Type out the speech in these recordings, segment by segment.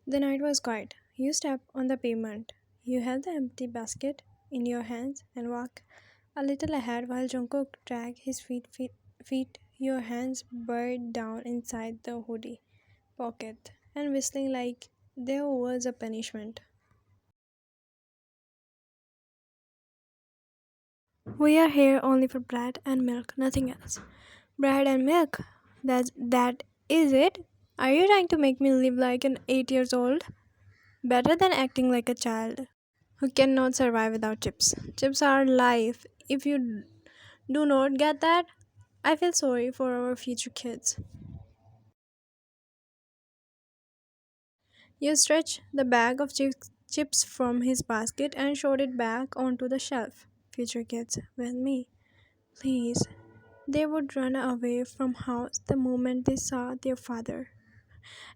The night was quiet. You stepped on the pavement. You held the empty basket in your hands and walked a little ahead while Jungkook dragged his feet. Your hands buried down inside the hoodie pocket and whistling like there was a punishment. We are here only for bread and milk, nothing else. Bread and milk? That is it? Are you trying to make me live like an 8 years old? Better than acting like a child who cannot survive without chips. Chips are life. If you do not get that, I feel sorry for our future kids. You stretched the bag of chips from his basket and showed it back onto the shelf. Future kids, with me. Please. They would run away from house the moment they saw their father.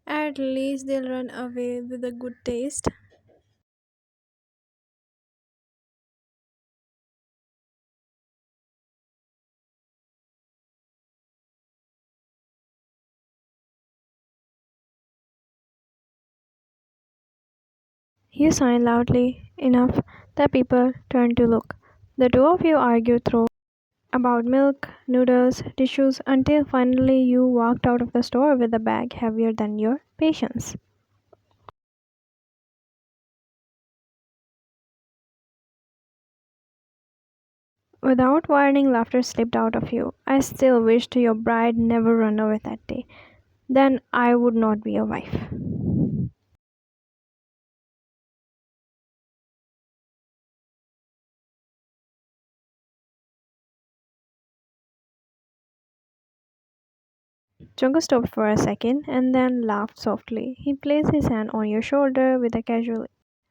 At least they'll run away with a good taste. You sighed loudly enough that people turned to look. The two of you argued through about milk, noodles, tissues until finally you walked out of the store with a bag heavier than your patience. Without warning, laughter slipped out of you. I still wished your bride never run away that day. Then I would not be a wife. Junko stopped for a second and then laughed softly. He placed his hand on your shoulder with a casual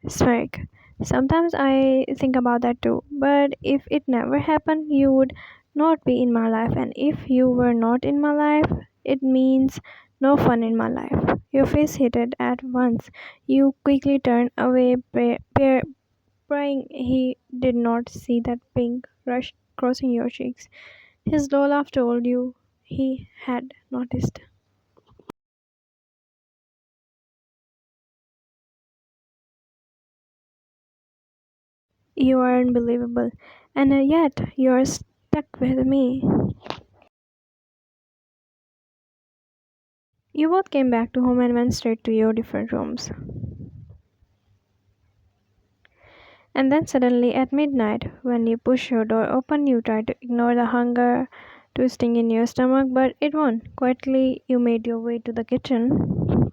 smirk. Sometimes I think about that too, but if it never happened, you would not be in my life, and if you were not in my life, it means no fun in my life. Your face hit it at once. You quickly turned away, praying he did not see that pink rush crossing your cheeks. His low laugh told you he had noticed. You are unbelievable, and yet you are stuck with me. You both came back to home and went straight to your different rooms. And then suddenly at midnight, when you push your door open, you try to ignore the hunger twisting in your stomach, but it won. Quietly, you made your way to the kitchen.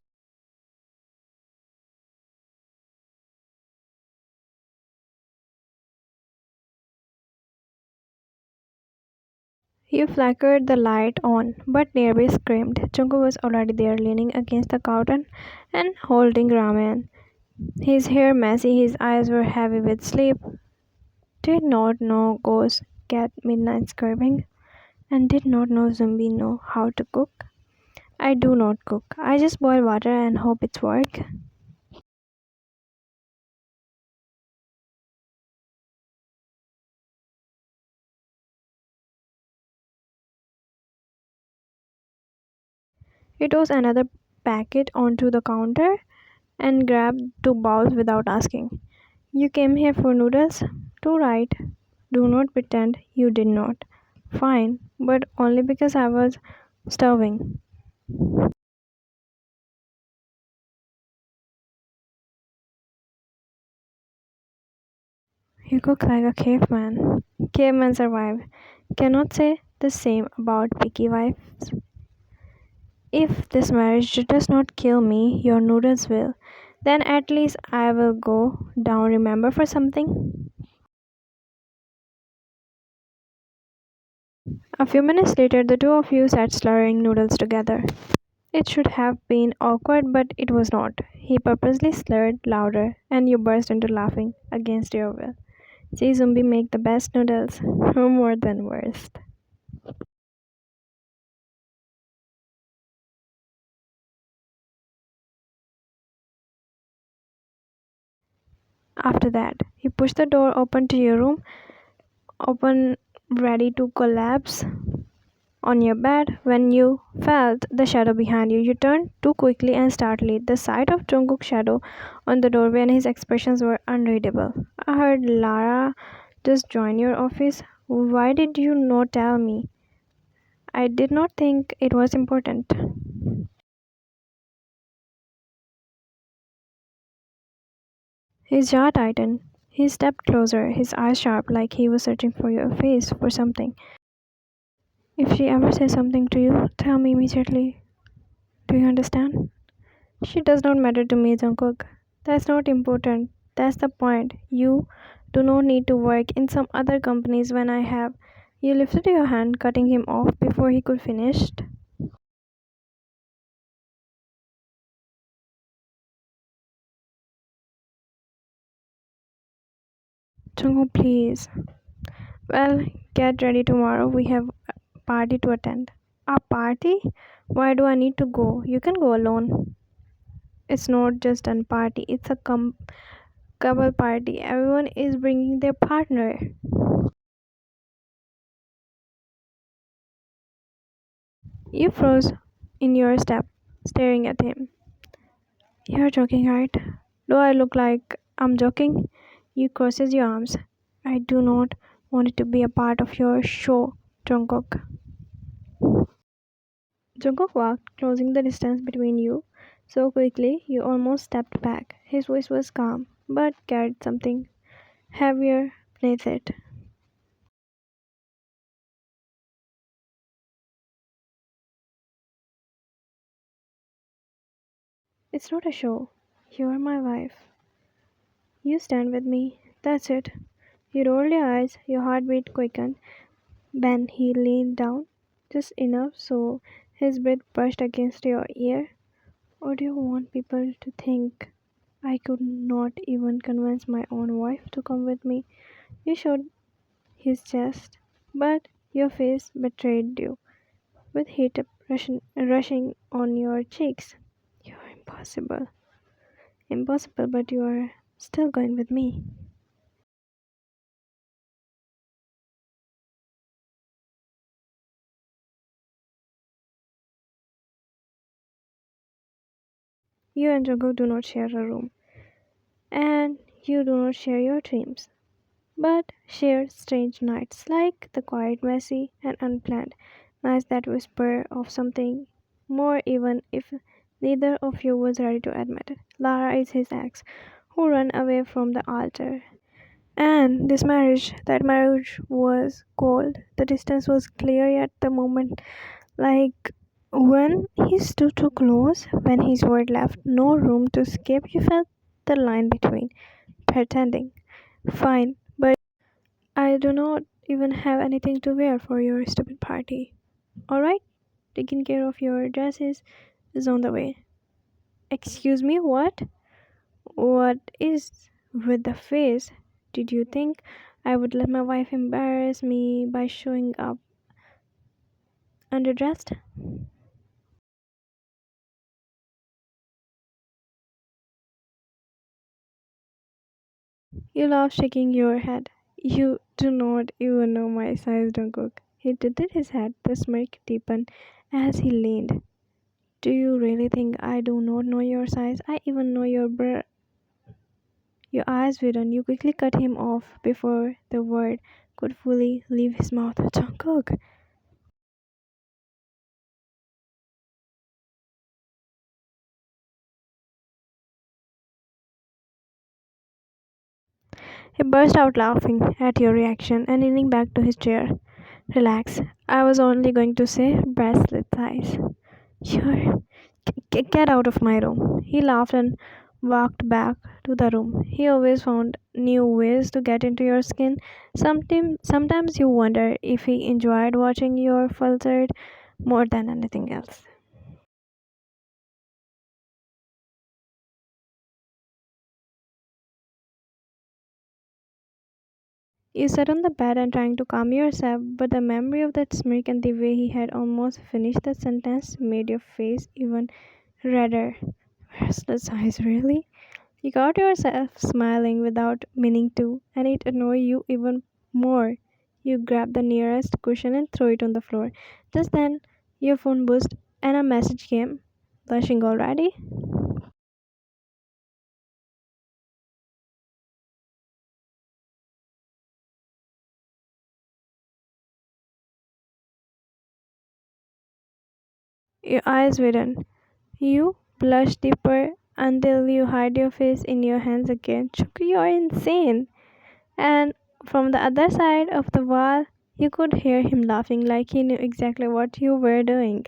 You flickered the light on, but nearby screamed. Chunko was already there, leaning against the counter and holding ramen. His hair messy, his eyes were heavy with sleep. Did not know ghosts get midnight craving, and did not know zombie know how to cook. I do not cook. I just boil water and hope it's work. He tossed another packet onto the counter and grabbed two bowls without asking. You came here for noodles? Too right. Do not pretend you did not. Fine, but only because I was starving. You cook like a caveman. Cavemen survive. Cannot say the same about picky wives. If this marriage does not kill me, your noodles will. Then at least I will go down, remember, for something. A few minutes later, the two of you sat slurring noodles together. It should have been awkward, but it was not. He purposely slurred louder, and you burst into laughing against your will. See, Zumbi make the best noodles. More than worst. After that, you push the door open to your room, open, ready to collapse. On your bed, when you felt the shadow behind you, you turned too quickly and startled. The sight of Jungkook's shadow on the doorway and his expressions were unreadable. I heard Lara just join your office. Why did you not tell me? I did not think it was important. His jaw tightened. He stepped closer, his eyes sharp like he was searching for your face for something. If she ever says something to you, tell me immediately. Do you understand? She does not matter to me, Jungkook. That's not important. That's the point. You do not need to work in some other companies when I have. You lifted your hand, cutting him off before he could finish. Jungkook, please. Well, get ready tomorrow. We have a party to attend. A party? Why do I need to go? You can go alone. It's not just a party, it's a couple party. Everyone is bringing their partner. You froze in your step, staring at him. You're joking, right? Do I look like I'm joking? You crosses your arms. I do not want it to be a part of your show, Jungkook. Jungkook walked, closing the distance between you so quickly you almost stepped back. His voice was calm, but carried something heavier beneath it. It's not a show. You're my wife. You stand with me. That's it. You rolled your eyes, your heartbeat quickened. Then he leaned down, just enough so his breath brushed against your ear. Or do you want people to think I could not even convince my own wife to come with me? You showed his chest, but your face betrayed you, with heat rushing on your cheeks. You're impossible. Impossible, but you are still going with me. You and Jungkook do not share a room, and you do not share your dreams, but share strange nights like the quiet, messy, and unplanned nights that whisper of something more, even if neither of you was ready to admit it. Lara is his ex, who ran away from the altar. And that marriage was cold. The distance was clear yet the moment, like when he stood too close, when his word left no room to escape, you felt the line between pretending. Fine, but I do not even have anything to wear for your stupid party. Alright? Taking care of your dresses is on the way. Excuse me, what? What is with the face? Did you think I would let my wife embarrass me by showing up underdressed? You laugh, shaking your head. You do not even know my size, Jungkook. He tilted his head, the smirk deepened as he leaned. Do you really think I do not know your size? I even know your eyes widened. You quickly cut him off before the word could fully leave his mouth. Jungkook. He burst out laughing at your reaction and leaning back to his chair. Relax. I was only going to say bracelet size. Sure. Get out of my room. He laughed and walked back to the room. He always found new ways to get into your skin. Sometimes you wonder if he enjoyed watching your faltered more than anything else. You sat on the bed and trying to calm yourself, but the memory of that smirk and the way he had almost finished the sentence made your face even redder. Restless eyes, really? You caught yourself smiling without meaning to, and it annoyed you even more. You grab the nearest cushion and throw it on the floor. Just then, your phone buzzed and a message came. Blushing already? Your eyes widen. You blush deeper until you hide your face in your hands again. Chuku, you're insane. And from the other side of the wall, you could hear him laughing like he knew exactly what you were doing.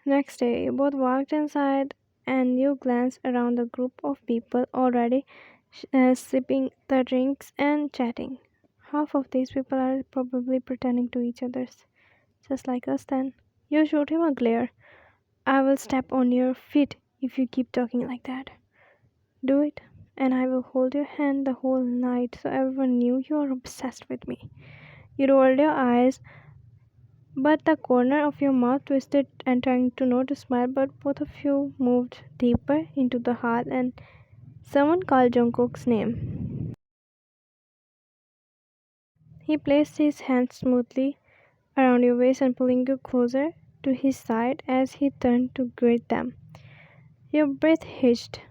Next day, you both walked inside and you glanced around the group of people already sipping the drinks and chatting. Half of these people are probably pretending to each others, just like us then. You shoot him a glare. I will step on your feet if you keep talking like that. Do it, and I will hold your hand the whole night so everyone knew you are obsessed with me. You rolled your eyes, but the corner of your mouth twisted and trying to not to smile, but both of you moved deeper into the hall and someone called Jungkook's name. He placed his hand smoothly around your waist and pulling you closer to his side as he turned to greet them. Your breath hitched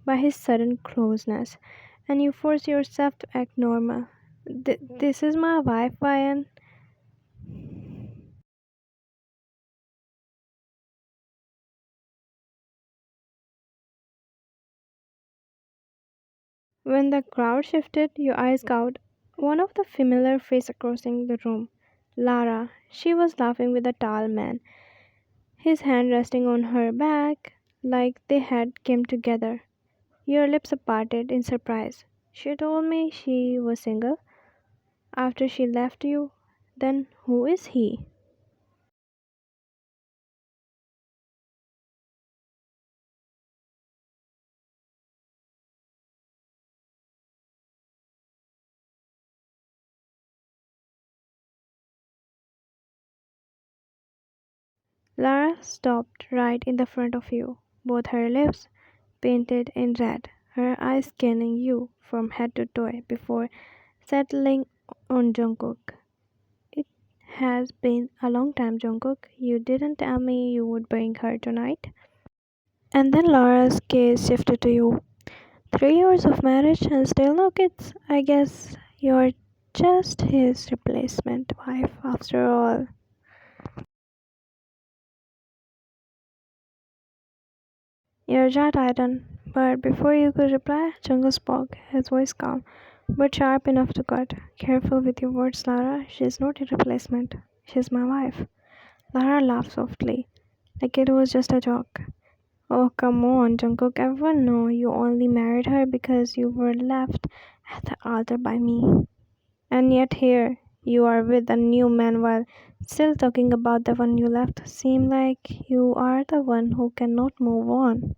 by his sudden closeness, and you force yourself to act normal. This is my wife, Ryan. When the crowd shifted, your eyes caught one of the familiar faces crossing the room. Lara. She was laughing with a tall man, his hand resting on her back like they had come together. Your lips parted in surprise. She told me she was single after she left you. Then who is he? Lara stopped right in the front of you, both her lips painted in red, her eyes scanning you from head to toe before settling on Jungkook. It has been a long time, Jungkook. You didn't tell me you would bring her tonight. And then Lara's gaze shifted to you. 3 years of marriage and still no kids? I guess you're just his replacement wife after all. Your jaw tightened, but before you could reply, Jungle spoke, his voice calm, but sharp enough to cut. Careful with your words, Lara. She's not a replacement. She's my wife. Lara laughed softly, like it was just a joke. Oh, come on, Jungkook. Everyone know you only married her because you were left at the altar by me. And yet here you are with a new man while still talking about the one you left. Seem like you are the one who cannot move on.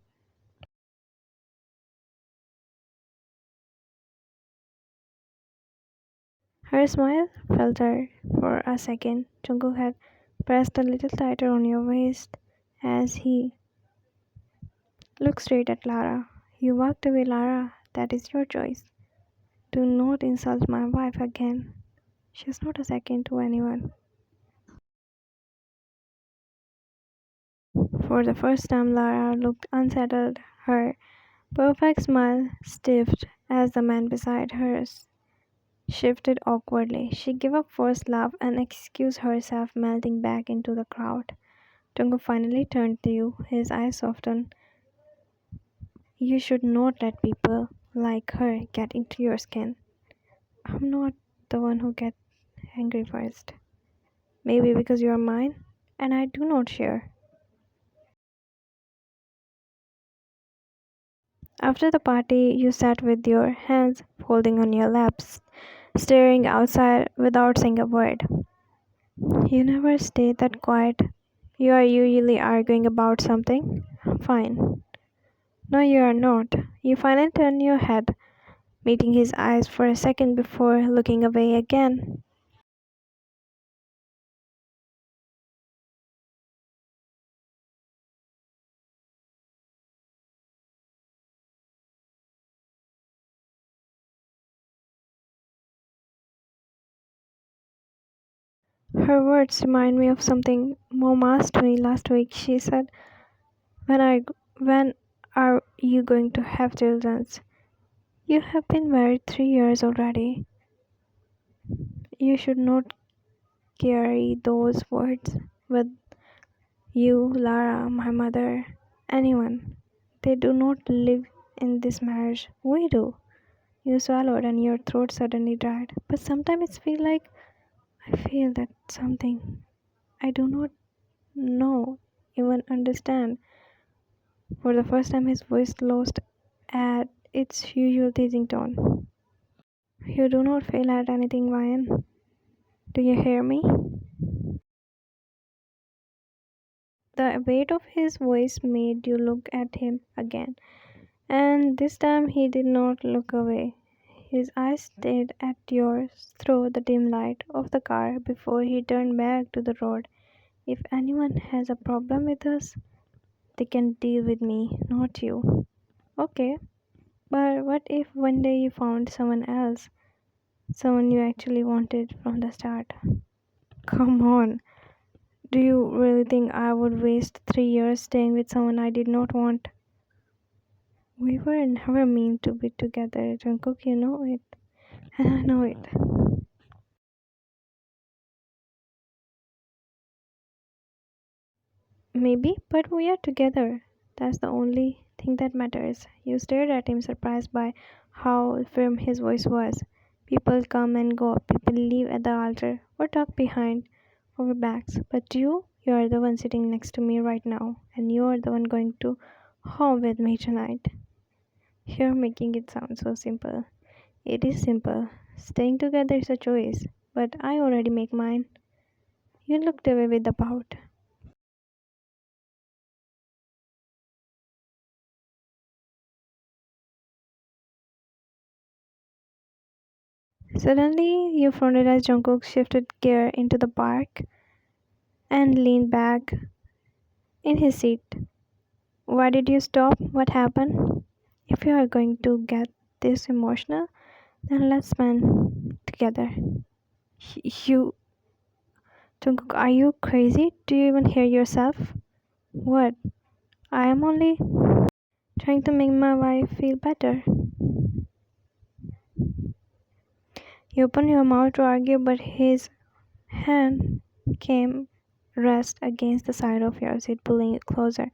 Her smile faltered for a second. Jungkook had pressed a little tighter on your waist as he looked straight at Lara. You walked away, Lara. That is your choice. Do not insult my wife again. She's not a second to anyone. For the first time, Lara looked unsettled. Her perfect smile stiffed as the man beside hers shifted awkwardly. She gave a forced laugh and excused herself, melting back into the crowd. Tungo finally turned to you, his eyes softened. You should not let people like her get into your skin. I'm not the one who gets angry first. Maybe because you're mine and I do not share. After the party, you sat with your hands folding on your laps, staring outside without saying a word. You never stay that quiet. You are usually arguing about something. Fine. No, you are not. You finally turn your head, meeting his eyes for a second before looking away again. Her words remind me of something Mom asked me last week. She said, when are you going to have children? You have been married 3 years already. You should not carry those words with you, Lara, my mother, anyone. They do not live in this marriage. We do. You swallowed and your throat suddenly dried. But sometimes I feel that something I do not know, even understand. For the first time his voice lost at its usual teasing tone. You do not fail at anything, Ryan. Do you hear me? The weight of his voice made you look at him again, and this time he did not look away. His eyes stayed at yours through the dim light of the car before he turned back to the road. If anyone has a problem with us, they can deal with me, not you. Okay, but what if one day you found someone else, someone you actually wanted from the start? Come on, do you really think I would waste 3 years staying with someone I did not want? We were never meant to be together, Jungkook, you know it, and I know it. Maybe, but we are together. That's the only thing that matters. You stared at him, surprised by how firm his voice was. People come and go, people leave at the altar or talk behind our backs. But you are the one sitting next to me right now, and you are the one going to home with me tonight. You're making it sound so simple. It is simple. Staying together is a choice, but I already make mine. You looked away with a pout. Suddenly, you frowned as Jungkook shifted gear into the park and leaned back in his seat. Why did you stop? What happened? If you are going to get this emotional, then let's spend together. You, Jungkook, are you crazy? Do you even hear yourself? What? I am only trying to make my wife feel better. You opened your mouth to argue, but his hand came rest against the side of your seat, pulling it closer.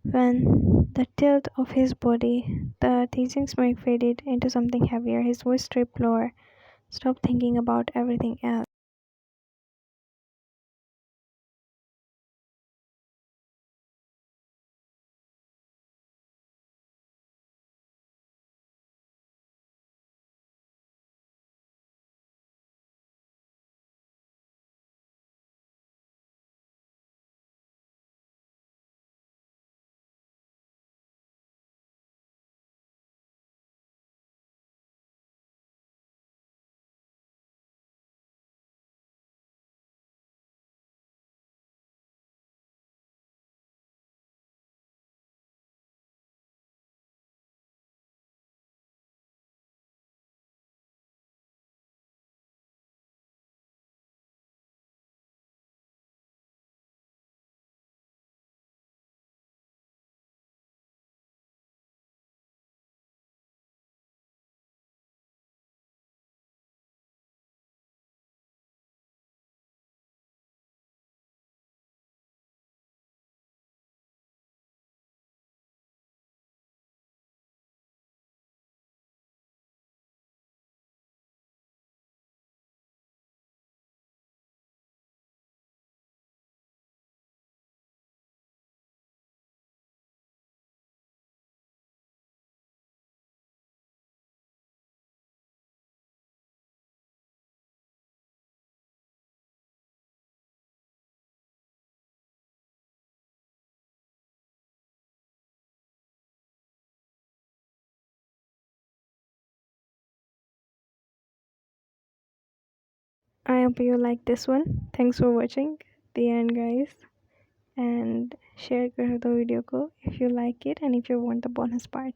When the tilt of his body, the teasing smirk faded into something heavier, his voice stripped lower. Stop thinking about everything else. I hope you like this one. Thanks for watching the end, guys. And share the video ko if you like it and if you want the bonus part.